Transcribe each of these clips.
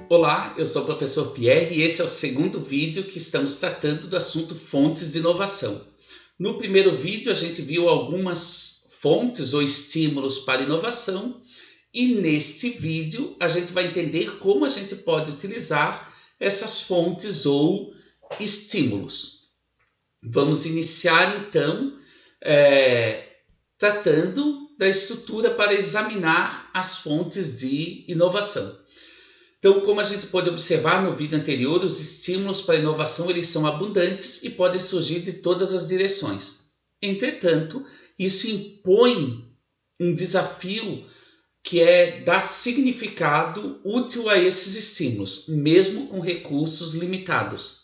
Olá, eu sou o professor Pierre e esse é o segundo vídeo que estamos tratando do assunto fontes de inovação. No primeiro vídeo a gente viu algumas fontes ou estímulos para inovação e neste vídeo a gente vai entender como a gente pode utilizar essas fontes ou estímulos. Vamos iniciar então tratando da estrutura para examinar as fontes de inovação. Então, como a gente pode observar no vídeo anterior, os estímulos para a inovação eles são abundantes e podem surgir de todas as direções. Entretanto, isso impõe um desafio que é dar significado útil a esses estímulos, mesmo com recursos limitados.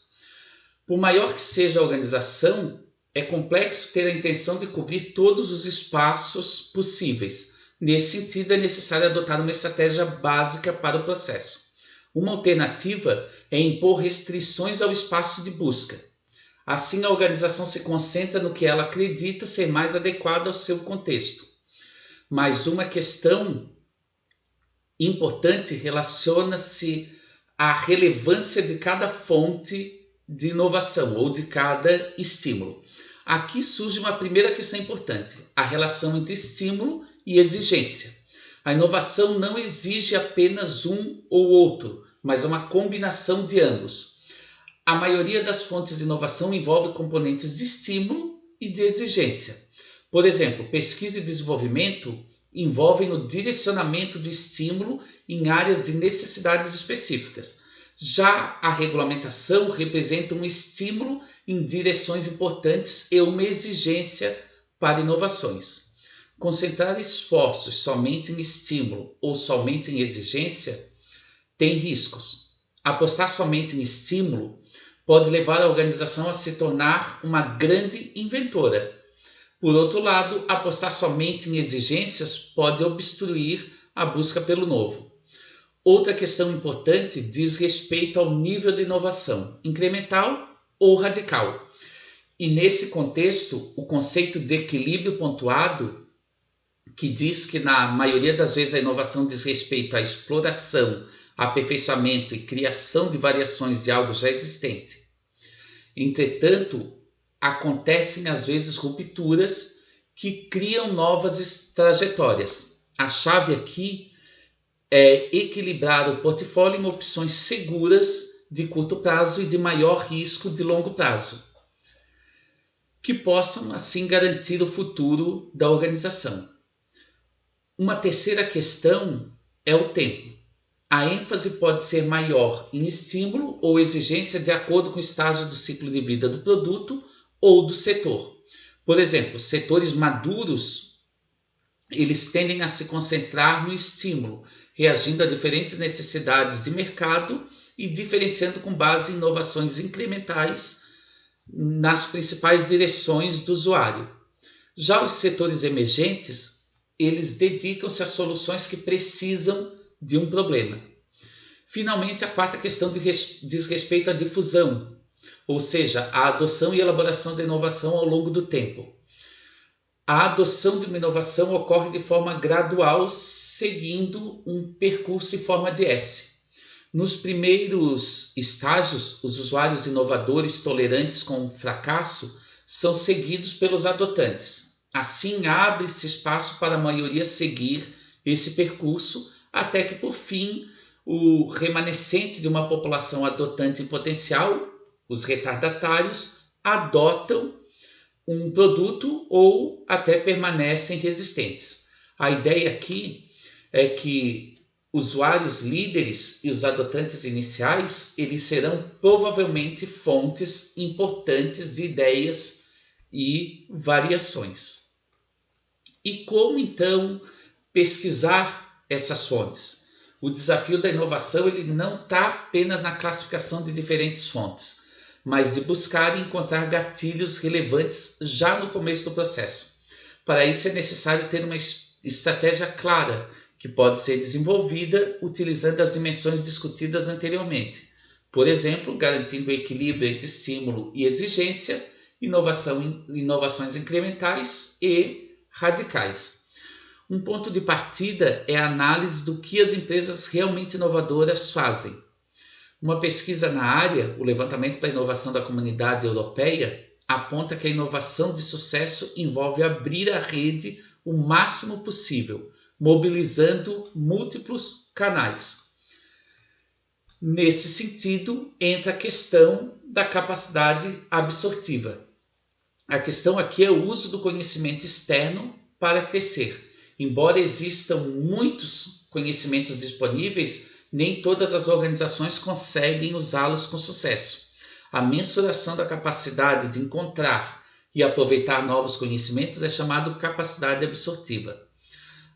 Por maior que seja a organização, é complexo ter a intenção de cobrir todos os espaços possíveis. Nesse sentido, é necessário adotar uma estratégia básica para o processo. Uma alternativa é impor restrições ao espaço de busca. Assim, a organização se concentra no que ela acredita ser mais adequado ao seu contexto. Mas uma questão importante relaciona-se à relevância de cada fonte de inovação ou de cada estímulo. Aqui surge uma primeira questão importante, a relação entre estímulo e exigência. A inovação não exige apenas um ou outro, mas uma combinação de ambos. A maioria das fontes de inovação envolve componentes de estímulo e de exigência. Por exemplo, pesquisa e desenvolvimento envolvem o direcionamento do estímulo em áreas de necessidades específicas. Já a regulamentação representa um estímulo em direções importantes e uma exigência para inovações. Concentrar esforços somente em estímulo ou somente em exigência tem riscos. Apostar somente em estímulo pode levar a organização a se tornar uma grande inventora. Por outro lado, apostar somente em exigências pode obstruir a busca pelo novo. Outra questão importante diz respeito ao nível de inovação, incremental ou radical. E nesse contexto, o conceito de equilíbrio pontuado, que diz que na maioria das vezes a inovação diz respeito à exploração, aperfeiçoamento e criação de variações de algo já existente. Entretanto, acontecem às vezes rupturas que criam novas trajetórias. A chave aqui é equilibrar o portfólio em opções seguras de curto prazo e de maior risco de longo prazo, que possam assim garantir o futuro da organização. Uma terceira questão é o tempo. A ênfase pode ser maior em estímulo ou exigência de acordo com o estágio do ciclo de vida do produto ou do setor. Por exemplo, setores maduros, eles tendem a se concentrar no estímulo, reagindo a diferentes necessidades de mercado e diferenciando com base em inovações incrementais nas principais direções do usuário. Já os setores emergentes, eles dedicam-se a soluções que precisam de um problema. Finalmente, a quarta questão diz respeito à difusão, ou seja, a adoção e elaboração da inovação ao longo do tempo. A adoção de uma inovação ocorre de forma gradual, seguindo um percurso em forma de S. Nos primeiros estágios, os usuários inovadores tolerantes com fracasso são seguidos pelos adotantes. Assim, abre-se espaço para a maioria seguir esse percurso, até que, por fim, o remanescente de uma população adotante em potencial, os retardatários, adotam um produto ou até permanecem resistentes. A ideia aqui é que usuários líderes e os adotantes iniciais, eles serão provavelmente fontes importantes de ideias e variações. E como então pesquisar essas fontes? O desafio da inovação ele não está apenas na classificação de diferentes fontes, mas de buscar e encontrar gatilhos relevantes já no começo do processo. Para isso é necessário ter uma estratégia clara, que pode ser desenvolvida utilizando as dimensões discutidas anteriormente. Por exemplo, garantindo o equilíbrio entre estímulo e exigência, inovações incrementais e radicais. Um ponto de partida é a análise do que as empresas realmente inovadoras fazem. Uma pesquisa na área, o Levantamento para a Inovação da Comunidade Europeia, aponta que a inovação de sucesso envolve abrir a rede o máximo possível, mobilizando múltiplos canais. Nesse sentido, entra a questão da capacidade absortiva. A questão aqui é o uso do conhecimento externo para crescer. Embora existam muitos conhecimentos disponíveis, nem todas as organizações conseguem usá-los com sucesso. A mensuração da capacidade de encontrar e aproveitar novos conhecimentos é chamado capacidade absortiva.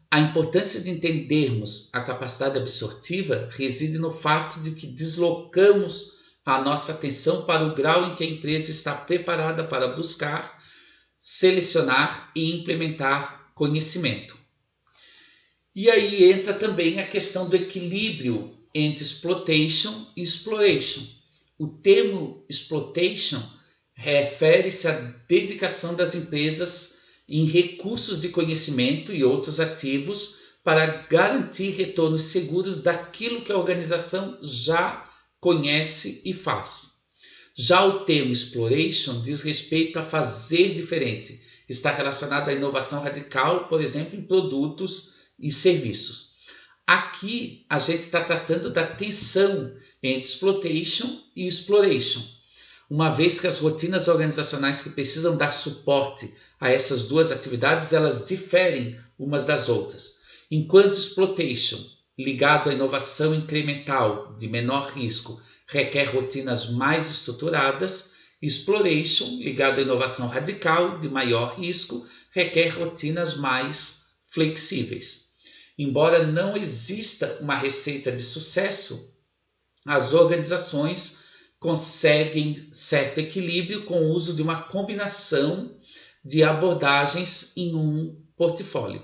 A importância de entendermos a capacidade absortiva reside no fato de que deslocamos a nossa atenção para o grau em que a empresa está preparada para buscar, selecionar e implementar conhecimento. E aí entra também a questão do equilíbrio entre exploitation e exploration. O termo exploitation refere-se à dedicação das empresas em recursos de conhecimento e outros ativos para garantir retornos seguros daquilo que a organização já conhece e faz. Já o termo exploration diz respeito a fazer diferente. Está relacionado à inovação radical, por exemplo, em produtos e serviços. Aqui a gente está tratando da tensão entre exploitation e exploration, uma vez que as rotinas organizacionais que precisam dar suporte a essas duas atividades, elas diferem umas das outras. Enquanto exploitation, ligado à inovação incremental de menor risco, requer rotinas mais estruturadas, exploration, ligado à inovação radical de maior risco, requer rotinas mais flexíveis. Embora não exista uma receita de sucesso, as organizações conseguem certo equilíbrio com o uso de uma combinação de abordagens em um portfólio.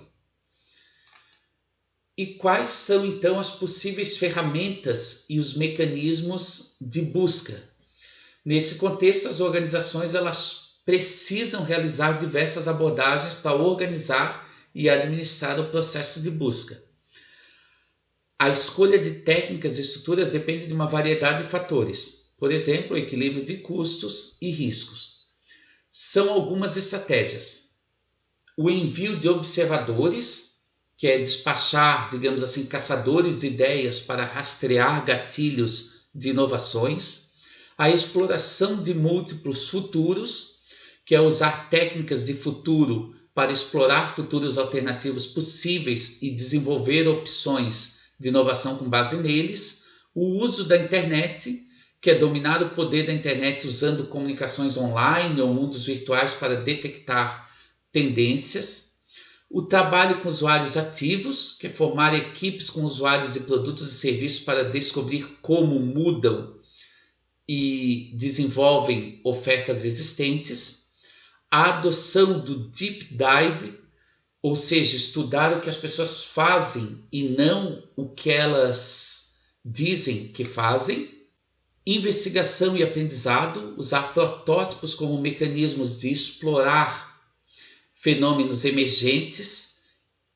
E quais são então as possíveis ferramentas e os mecanismos de busca? Nesse contexto, as organizações elas precisam realizar diversas abordagens para organizar e administrar o processo de busca. A escolha de técnicas e estruturas depende de uma variedade de fatores, por exemplo, o equilíbrio de custos e riscos. São algumas estratégias. O envio de observadores, que é despachar, digamos assim, caçadores de ideias para rastrear gatilhos de inovações. A exploração de múltiplos futuros, que é usar técnicas de futuro para explorar futuros alternativos possíveis e desenvolver opções de inovação com base neles. O uso da internet, que é dominar o poder da internet usando comunicações online ou mundos virtuais para detectar tendências. O trabalho com usuários ativos, que é formar equipes com usuários de produtos e serviços para descobrir como mudam e desenvolvem ofertas existentes. A adoção do deep dive, ou seja, estudar o que as pessoas fazem e não o que elas dizem que fazem. Investigação e aprendizado, usar protótipos como mecanismos de explorar fenômenos emergentes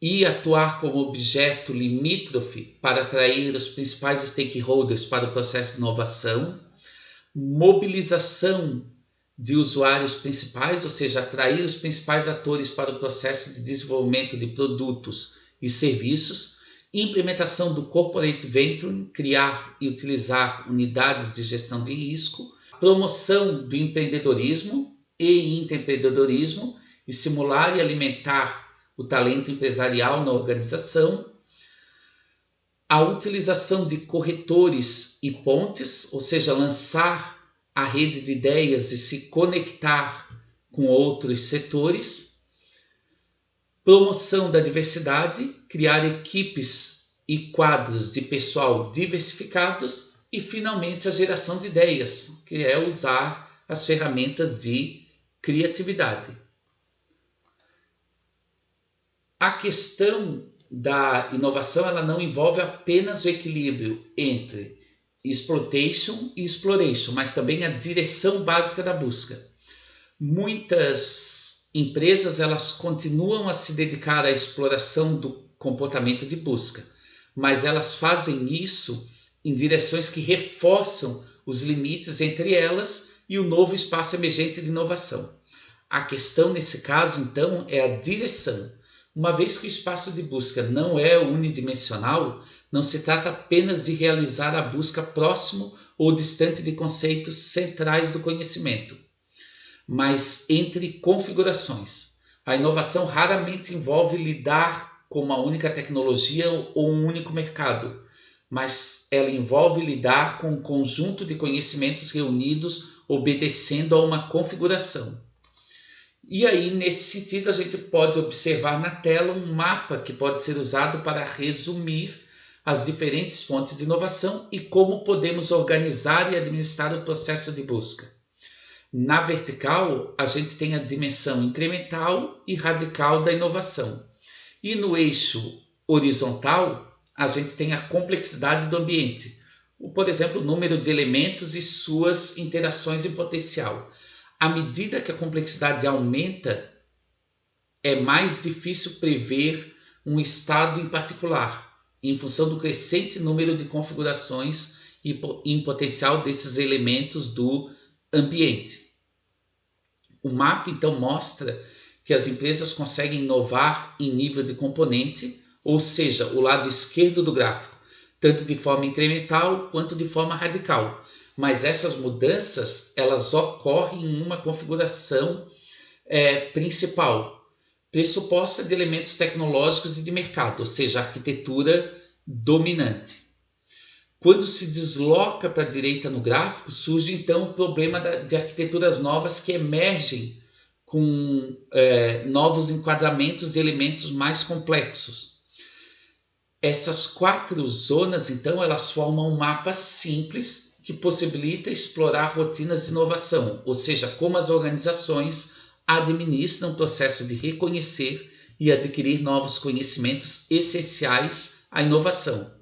e atuar como objeto limítrofe para atrair os principais stakeholders para o processo de inovação. Mobilização de usuários principais, ou seja, atrair os principais atores para o processo de desenvolvimento de produtos e serviços. Implementação do Corporate Venturing, criar e utilizar unidades de gestão de risco. Promoção do empreendedorismo e intraempreendedorismo, estimular e alimentar o talento empresarial na organização. A utilização de corretores e pontes, ou seja, lançar a rede de ideias e se conectar com outros setores. Promoção da diversidade, criar equipes e quadros de pessoal diversificados. E, finalmente, a geração de ideias, que é usar as ferramentas de criatividade. A questão da inovação ela não envolve apenas o equilíbrio entre exploitation e exploration, mas também a direção básica da busca. Muitas empresas elas continuam a se dedicar à exploração do comportamento de busca, mas elas fazem isso em direções que reforçam os limites entre elas e o novo espaço emergente de inovação. A questão nesse caso, então, é a direção. Uma vez que o espaço de busca não é unidimensional, não se trata apenas de realizar a busca próximo ou distante de conceitos centrais do conhecimento, mas entre configurações. A inovação raramente envolve lidar com uma única tecnologia ou um único mercado, mas ela envolve lidar com um conjunto de conhecimentos reunidos obedecendo a uma configuração. E aí, nesse sentido, a gente pode observar na tela um mapa que pode ser usado para resumir as diferentes fontes de inovação e como podemos organizar e administrar o processo de busca. Na vertical, a gente tem a dimensão incremental e radical da inovação. E no eixo horizontal, a gente tem a complexidade do ambiente. Por exemplo, o número de elementos e suas interações em potencial. À medida que a complexidade aumenta, é mais difícil prever um estado em particular, em função do crescente número de configurações e em potencial desses elementos do ambiente. O mapa, então, mostra que as empresas conseguem inovar em nível de componente, ou seja, o lado esquerdo do gráfico, tanto de forma incremental quanto de forma radical. Mas essas mudanças, elas ocorrem em uma configuração principal, pressuposta de elementos tecnológicos e de mercado, ou seja, a arquitetura dominante. Quando se desloca para a direita no gráfico, surge então o problema de arquiteturas novas que emergem com novos enquadramentos de elementos mais complexos. Essas 4 zonas, então, elas formam um mapa simples que possibilita explorar rotinas de inovação, ou seja, como as organizações administram o processo de reconhecer e adquirir novos conhecimentos essenciais à inovação,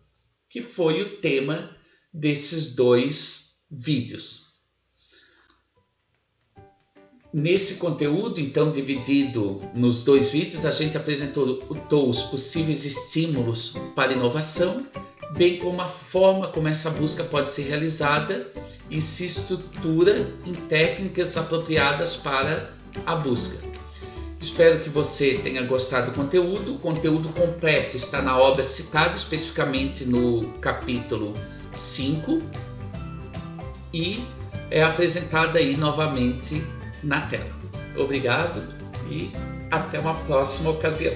que foi o tema desses 2 vídeos. Nesse conteúdo, então, dividido nos 2 vídeos, a gente apresentou os possíveis estímulos para inovação, bem como a forma como essa busca pode ser realizada e se estrutura em técnicas apropriadas para a busca. Espero que você tenha gostado do conteúdo. O conteúdo completo está na obra citada especificamente no capítulo 5 e é apresentada aí novamente na tela. Obrigado e até uma próxima ocasião.